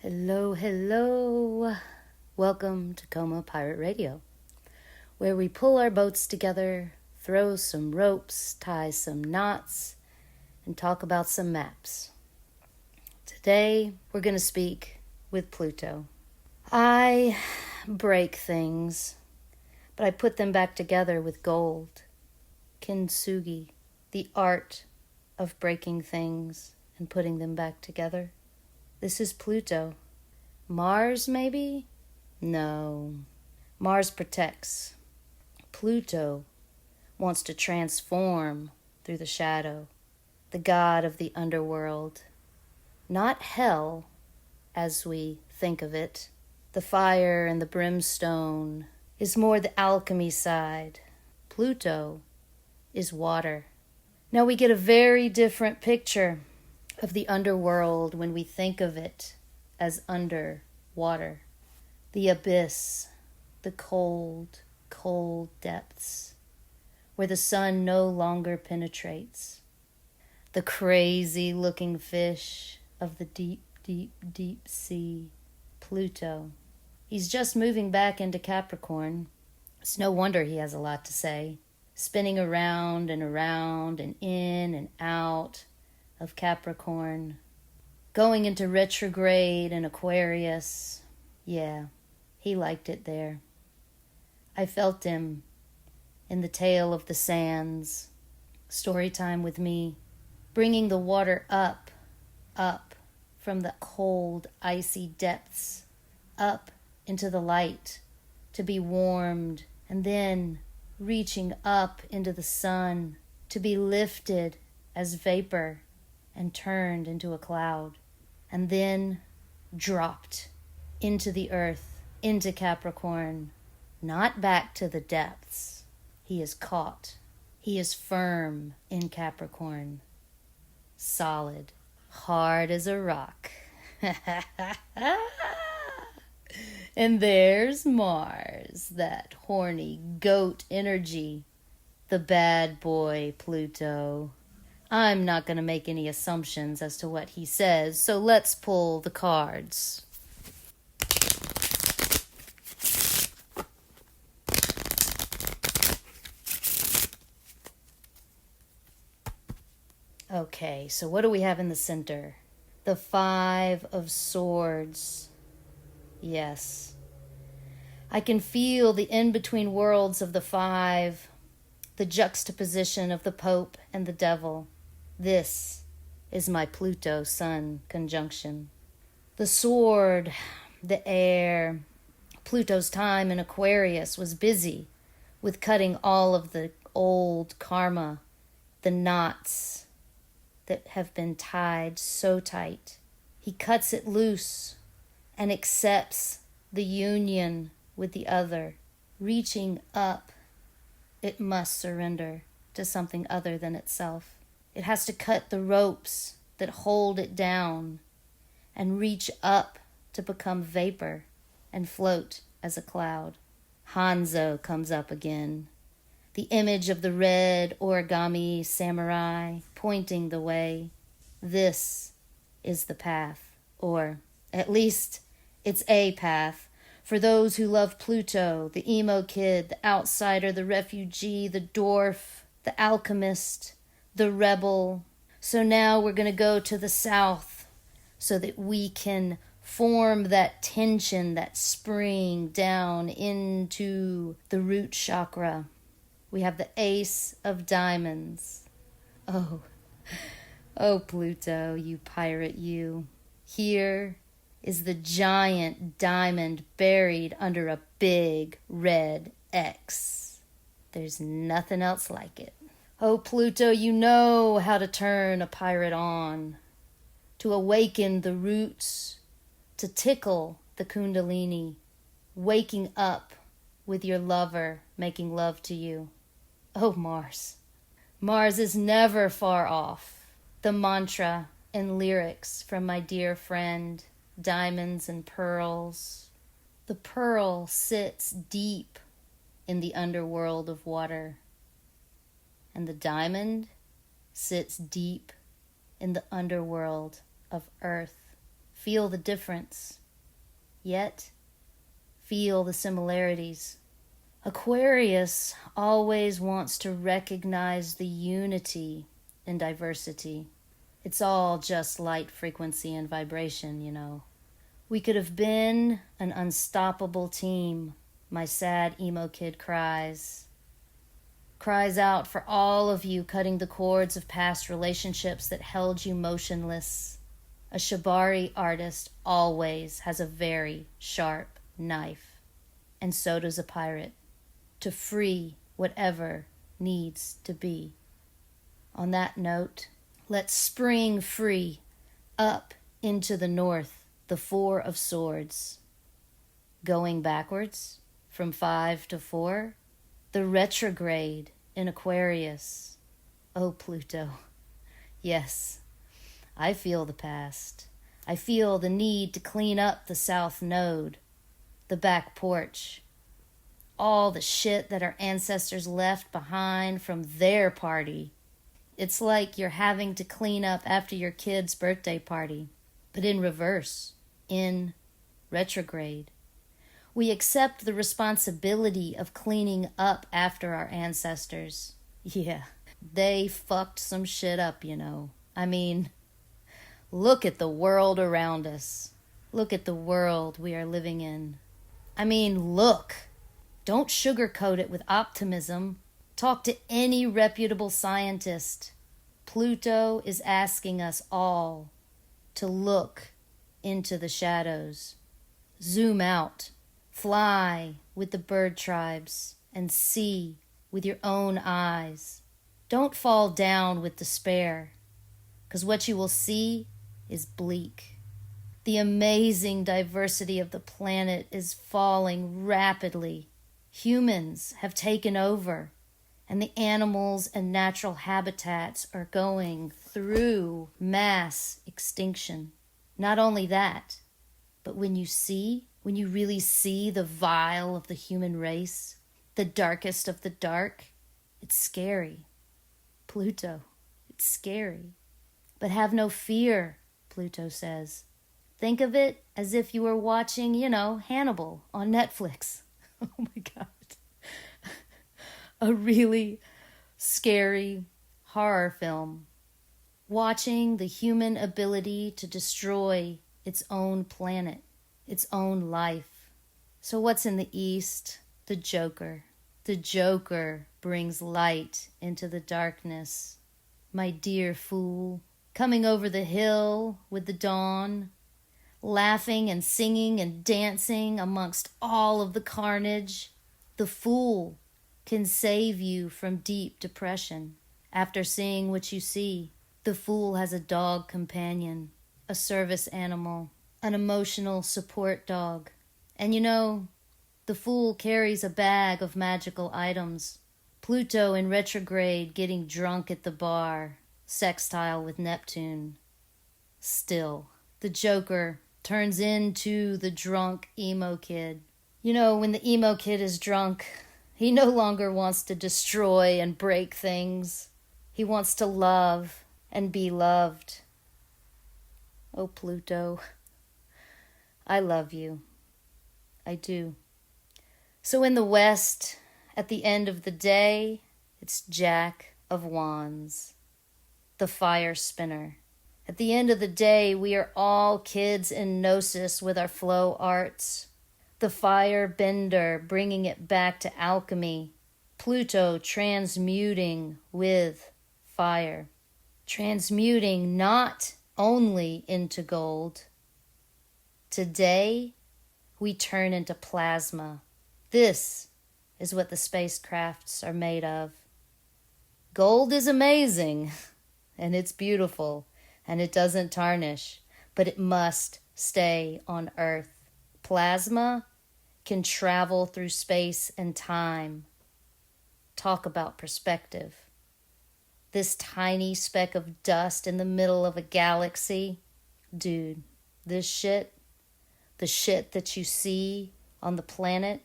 Hello, hello. Welcome to Coma Pirate Radio, where we pull our boats together, throw some ropes, tie some knots, and talk about some maps. Today, we're going to speak with PLUTO. I break things, but I put them back together with gold. Kintsugi, the art of breaking things and putting them back together. This is PLUTO. Mars, maybe? No. Mars protects. PLUTO wants to transform through the shadow, the god of the underworld. Not hell, as we think of it. The fire and the brimstone is more the alchemy side. PLUTO is water. Now we get a very different picture of the underworld when we think of it as under water. The abyss, the cold, cold depths, where the sun no longer penetrates. The crazy-looking fish of the deep, deep, deep sea, PLUTO. He's just moving back into Capricorn. It's no wonder he has a lot to say, spinning around and in and out of Capricorn, going into retrograde in Aquarius. Yeah, he liked it there. I felt him in the tale of the sands, story time with me, bringing the water up from the cold, icy depths, up into the light to be warmed, and then reaching up into the sun to be lifted as vapor and turned into a cloud, and then dropped into the earth, into Capricorn, not back to the depths. He is caught. He is firm in Capricorn, solid, hard as a rock. And there's Mars, that horny goat energy, the bad boy PLUTO. I'm not going to make any assumptions as to what he says, so let's pull the cards. Okay, so what do we have in the center? The Five of Swords. Yes. I can feel the in-between worlds of the five, the juxtaposition of the Pope and the Devil. This is my Pluto-Sun conjunction. The sword, the air. Pluto's time in Aquarius was busy with cutting all of the old karma, the knots that have been tied so tight. He cuts it loose and accepts the union with the other. Reaching up, it must surrender to something other than itself. It has to cut the ropes that hold it down and reach up to become vapor and float as a cloud. Hanzo comes up again, the image of the red origami samurai pointing the way. This is the path, or at least it's a path for those who love PLUTO, the emo kid, the outsider, the refugee, the dwarf, the alchemist, the rebel. So now we're going to go to the south so that we can form that tension, that spring down into the root chakra. We have the Ace of Diamonds. Oh, PLUTO, you pirate, you. Here is the giant diamond buried under a big red X. There's nothing else like it. Oh, PLUTO, you know how to turn a pirate on, to awaken the roots, to tickle the kundalini, waking up with your lover making love to you. Oh, Mars. Mars is never far off. The mantra and lyrics from my dear friend, Diamonds and Pearls. The pearl sits deep in the underworld of water, and the diamond sits deep in the underworld of earth, feel the difference, yet feel the similarities. Aquarius always wants to recognize the unity in diversity. It's all just light, frequency, and vibration, you know. We could have been an unstoppable team, my sad emo kid cries. Cries out for all of you cutting the cords of past relationships that held you motionless. A shibari artist always has a very sharp knife, and so does a pirate, to free whatever needs to be. On that note, let's spring free up into the north, the Four of Swords. Going backwards from 5 to 4, the retrograde in Aquarius. Oh, Pluto. Yes, I feel the past. I feel the need to clean up the south node, the back porch, all the shit that our ancestors left behind from their party. It's like you're having to clean up after your kid's birthday party, but in reverse, in retrograde. We accept the responsibility of cleaning up after our ancestors. Yeah, they fucked some shit up, you know. I mean, look at the world around us. Look at the world we are living in. I mean, look. Don't sugarcoat it with optimism. Talk to any reputable scientist. Pluto is asking us all to look into the shadows. Zoom out. Fly with the bird tribes and see with your own eyes. Don't fall down with despair, because what you will see is bleak. The amazing diversity of the planet is falling rapidly. Humans have taken over, and the animals and natural habitats are going through mass extinction. Not only that, but when you really see the vile of the human race, the darkest of the dark, it's scary. Pluto, it's scary. But have no fear, Pluto says. Think of it as if you were watching, Hannibal on Netflix. Oh my God. A really scary horror film. Watching the human ability to destroy its own planet, its own life. So what's in the east? The Joker. The Joker brings light into the darkness. My dear fool, coming over the hill with the dawn, laughing and singing and dancing amongst all of the carnage. The fool can save you from deep depression. After seeing what you see, the fool has a dog companion, a service animal, an emotional support dog. And the fool carries a bag of magical items. Pluto in retrograde getting drunk at the bar, sextile with Neptune. Still, the Joker turns into the drunk emo kid. When the emo kid is drunk, he no longer wants to destroy and break things. He wants to love and be loved. Oh, Pluto, I love you. I do. So in the West, at the end of the day, it's Jack of Wands, the fire spinner. At the end of the day, we are all kids in Gnosis with our flow arts. The fire bender, bringing it back to alchemy. Pluto transmuting with fire. Transmuting not only into gold. Today, we turn into plasma. This is what the spacecrafts are made of. Gold is amazing, and it's beautiful, and it doesn't tarnish, but it must stay on Earth. Plasma can travel through space and time. Talk about perspective. This tiny speck of dust in the middle of a galaxy, dude, this shit, the shit that you see on the planet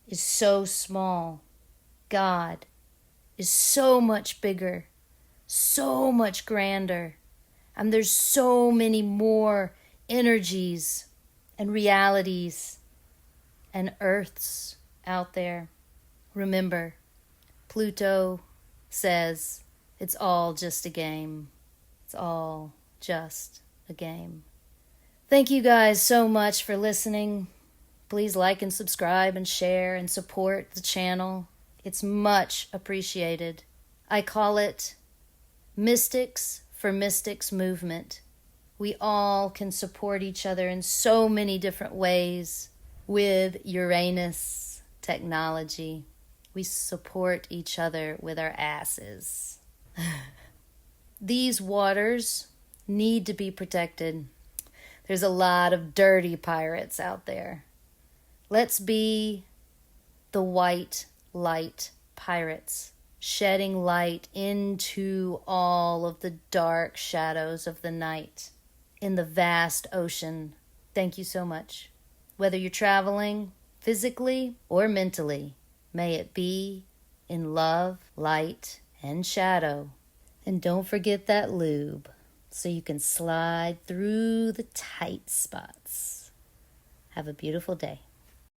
is so small. God is so much bigger, so much grander, and there's so many more energies and realities and earths out there. Remember, Pluto says it's all just a game. It's all just a game. Thank you guys so much for listening. Please like and subscribe and share and support the channel. It's much appreciated. I call it Mystics for Mystics Movement. We all can support each other in so many different ways with Uranus technology. We support each other with our asses. These waters need to be protected. There's a lot of dirty pirates out there. Let's be the white light pirates, shedding light into all of the dark shadows of the night in the vast ocean. Thank you so much. Whether you're traveling physically or mentally, may it be in love, light, and shadow. And don't forget that lube so you can slide through the tight spots. Have a beautiful day.